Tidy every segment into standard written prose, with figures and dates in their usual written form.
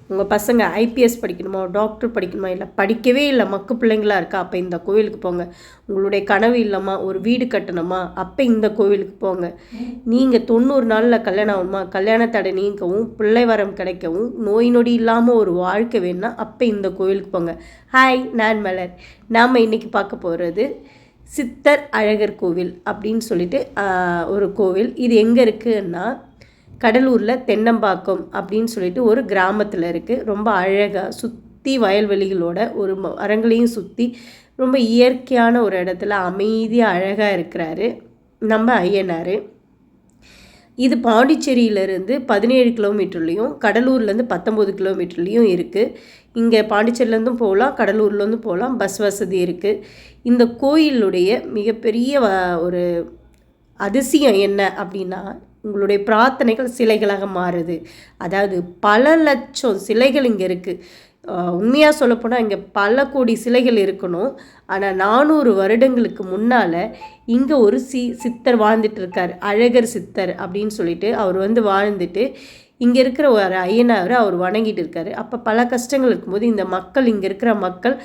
உங்கள் பசங்க ஐபிஎஸ் படிக்கணுமா, டாக்டர் படிக்கணுமா, இல்லை படிக்கவே இல்லை மக்கு பிள்ளைங்களாக இருக்கா, அப்போ இந்த கோவிலுக்கு போங்க. உங்களுடைய கனவு இல்லைம்மா, ஒரு வீடு கட்டணுமா, அப்போ இந்த கோவிலுக்கு போங்க. நீங்கள் 90 நாளில் கல்யாணம் ஆகணுமா, கல்யாண தடை நீக்கவும், பிள்ளை வரம் கிடைக்கவும், நோய் நொடி இல்லாமல் ஒரு வாழ்க்கை வேணும்னா அப்போ இந்த கோவிலுக்கு போங்க. ஹாய், நான் மலர். நாம் இன்றைக்கி பார்க்க போகிறது சித்தர் அழகர் கோவில் அப்படின்னு சொல்லிட்டு ஒரு கோவில். இது எங்கே இருக்குன்னா கடலூரில் தென்னம்பாக்கம் அப்படின்னு சொல்லிட்டு ஒரு கிராமத்தில் இருக்குது. ரொம்ப அழகாக சுற்றி வயல்வெளிகளோட ஒரு மரங்களையும் சுற்றி ரொம்ப இயற்கையான ஒரு இடத்துல அமைதியாக அழகாக இருக்கிறாரு நம்ம ஐயனார். இது பாண்டிச்சேரியிலேருந்து 17 கிலோமீட்டர்லேயும் கடலூர்லேருந்து 19 கிலோமீட்டர்லேயும் இருக்குது. இங்கே பாண்டிச்சேரியிலேருந்தும் போகலாம், கடலூர்லேருந்தும் போகலாம், பஸ் வசதி இருக்குது. இந்த கோயிலுடைய மிகப்பெரிய ஒரு அதிசயம் என்ன அப்படின்னா, உங்களுடைய பிரார்த்தனைகள் சிலைகளாக மாறுது. அதாவது பல லட்சம் சிலைகள் இங்கே இருக்குது. உண்மையாக சொல்லப்போனால் இங்கே பல கோடி சிலைகள் இருக்கணும். ஆனால் 400 வருடங்களுக்கு முன்னால் இங்கே ஒரு சித்தர் வாழ்ந்துட்டு இருக்கார், அழகர் சித்தர் அப்படின்னு சொல்லிட்டு அவர் வாழ்ந்துட்டு இங்கே இருக்கிற ஒரு ஐயனார் அவர் வணங்கிட்டு இருக்காரு. அப்போ பல கஷ்டங்கள் இருக்கும்போது இந்த மக்கள், இங்கே இருக்கிற மக்கள்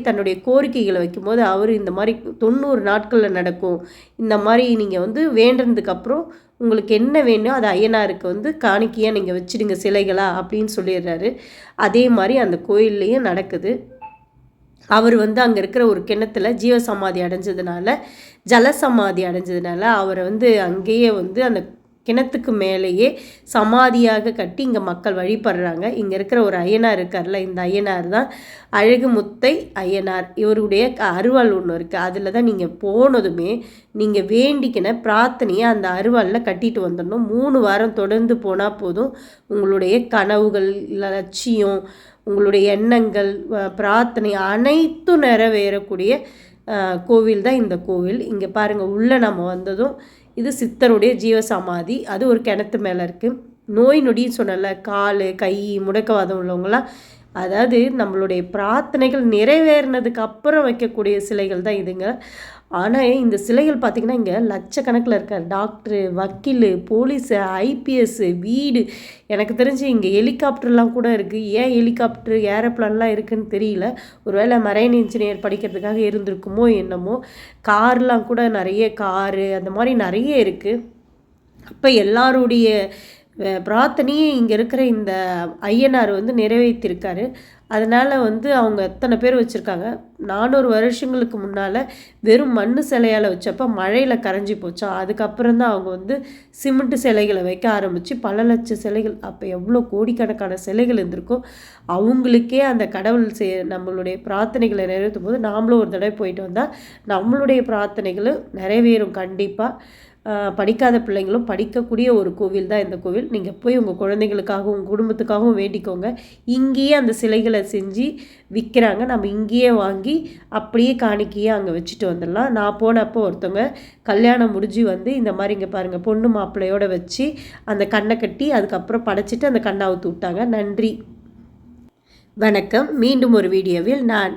தன்னுடைய கோரிக்கைகளை வைக்கும்போது அவர் இந்த மாதிரி 90 நாட்களில் நடக்கும், இந்த மாதிரி நீங்கள் வேண்டுறதுக்கப்புறம் உங்களுக்கு என்ன வேணும் அதை ஐயனாருக்கு காணிக்கையாக நீங்கள் வச்சுடுங்க சிலைகளா அப்படின்னு சொல்லிடுறாரு. அதே மாதிரி அந்த கோயில்லையும் நடக்குது. அவர் அங்கே இருக்கிற ஒரு கிணத்துல ஜீவசமாதி அடைஞ்சதுனால, ஜலசமாதி அடைஞ்சதுனால அவரை அங்கேயே அந்த கிணத்துக்கு மேலேயே சமாதியாக கட்டி இங்கே மக்கள் வழிபடுறாங்க. இங்கே இருக்கிற ஒரு ஐயனார் இருக்கார்ல, இந்த ஐயனார் தான் அழகுமுத்தை ஐயனார். இவருடைய அருவாள் ஒன்று இருக்குது. அதில் தான் நீங்கள் போனதுமே நீங்கள் வேண்டிக்கின பிரார்த்தனையை அந்த அருவாளில் கட்டிட்டு வந்துடணும். 3 வாரம் தொடர்ந்து போனால் போதும். உங்களுடைய கனவுகள், லட்சியம், உங்களுடைய எண்ணங்கள், பிரார்த்தனை அனைத்தும் நிறைவேறக்கூடிய கோவில் தான் இந்த கோவில். இங்கே பாருங்கள், உள்ளே நம்ம வந்ததும் இது சித்தருடைய ஜீவசமாதி. அது ஒரு கிணத்து மேலே இருக்குது. நோய் நொடின்னு சொன்னல, கால் கை முடக்கவாதம் உள்ளவங்களாம், அதாவது நம்மளுடைய பிரார்த்தனைகள் நிறைவேறினதுக்கு அப்புறம் வைக்கக்கூடிய சிலைகள் தான் இதுங்க. ஆனால் இந்த சிலைகள் பார்த்திங்கன்னா இங்கே லட்சக்கணக்கில் இருக்கார். டாக்டரு, வக்கீல், போலீஸு, ஐபிஎஸ், வீடு, எனக்கு தெரிஞ்சு இங்கே ஹெலிகாப்டர்லாம் கூட இருக்குது. ஏன் ஹெலிகாப்டர், ஏரோப்ளான்லாம் இருக்குதுன்னு தெரியல. ஒருவேளை மரைன் இன்ஜினியர் படிக்கிறதுக்காக இருந்திருக்குமோ என்னமோ. கார்லாம் கூட நிறைய காரு அந்த மாதிரி நிறைய இருக்குது. அப்போ எல்லாருடைய பிரார்த்தனையே இங்கே இருக்கிற இந்த ஐயனார் நிறைவேற்றிருக்காரு. அதனால் அவங்க எத்தனை பேர் வச்சுருக்காங்க. 400 வருஷங்களுக்கு முன்னால் வெறும் மண் சிலையால் வச்சப்போ மழையில் கரைஞ்சி போச்சா. அதுக்கப்புறம் தான் அவங்க சிமெண்ட் சிலைகளை வைக்க ஆரம்பித்து பல லட்சம் சிலைகள், அப்போ எவ்வளோ கோடிக்கணக்கான சிலைகள் இருந்திருக்கும். அவங்களுக்கே அந்த கடவுள் நம்மளுடைய பிரார்த்தனைகளை நிறைவேற்றும் போது நாமளும் ஒரு தடவை போயிட்டு வந்தால் நம்மளுடைய பிரார்த்தனைகளும் நிறைவேறும் கண்டிப்பாக. படிக்காத பிள்ளைங்களும் படிக்கக்கூடிய ஒரு கோவில் தான் இந்த கோவில். நீங்கள் போய் உங்கள் குழந்தைங்களுக்காகவும் உங்கள் குடும்பத்துக்காகவும் வேண்டிக்கோங்க. இங்கேயே அந்த சிலைகளை செஞ்சு விற்கிறாங்க. நம்ம இங்கேயே வாங்கி அப்படியே காணிக்கையே அங்கே வச்சுட்டு வந்துடலாம். நான் போனப்போ ஒருத்தவங்க கல்யாணம் முடிஞ்சு இந்த மாதிரி இங்கே பாருங்கள், பொண்ணு மாப்பிள்ளையோடு வச்சு அந்த கண்ணை கட்டி அதுக்கப்புறம் படைச்சிட்டு அந்த கண்ணை அவுத்து விட்டாங்க. நன்றி, வணக்கம். மீண்டும் ஒரு வீடியோவில் நான்